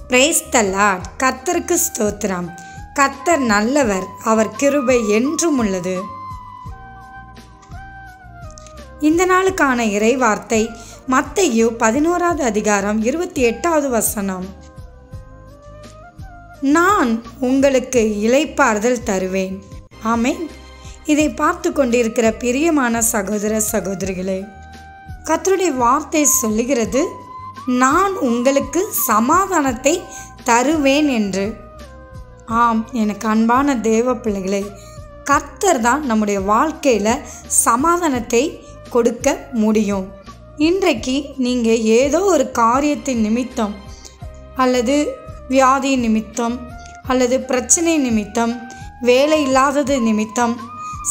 Praise the Lord. கர்த்தருக்கு ஸ்தோத்திரம். கர்த்தர் நல்லவர், அவர் கிருபை என்றும் உள்ளது. இந்த நாளுக்கான இறைவார்த்தை மத்தேயு 11வது அதிகாரம் 28வது வசனம். நான் உங்களுக்கு இளைப்பாறுதல் தருவேன். ஆமென். இதை பார்த்து கொண்டிருக்கிற பிரியமான சகோதர சகோதரிகளே, கர்த்தருடைய வார்த்தை சொல்லுகிறது, நான் உங்களுக்கு சமாதானத்தை தருவேன் என்று. ஆம், எனக்கு அன்பான தேவ பிள்ளைகளே, கர்த்தர் தான் நம்முடைய வாழ்க்கையில் சமாதானத்தை கொடுக்க முடியும். இன்றைக்கு நீங்கள் ஏதோ ஒரு காரியத்தின் நிமித்தம் அல்லது வியாதி நிமித்தம் அல்லது பிரச்சனை நிமித்தம் வேலை இல்லாதது நிமித்தம்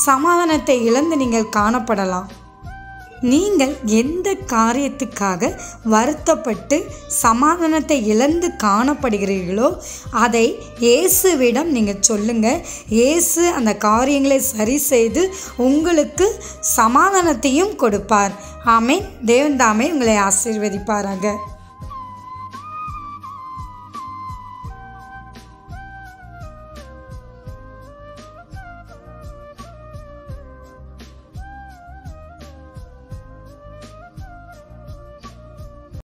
சமாதானத்தை இழந்து நீங்கள் காணப்படலாம். நீங்கள் எந்த காரியத்துக்காக வருத்தப்பட்டு சமாதானத்தை இழந்து காணப்படுகிறீர்களோ அதை இயேசுவிடம் நீங்கள் சொல்லுங்கள். இயேசு அந்த காரியங்களை சரி செய்து உங்களுக்கு சமாதானத்தையும் கொடுப்பார். ஆமென். தேவன் தாமே உங்களை ஆசீர்வதிப்பாராக.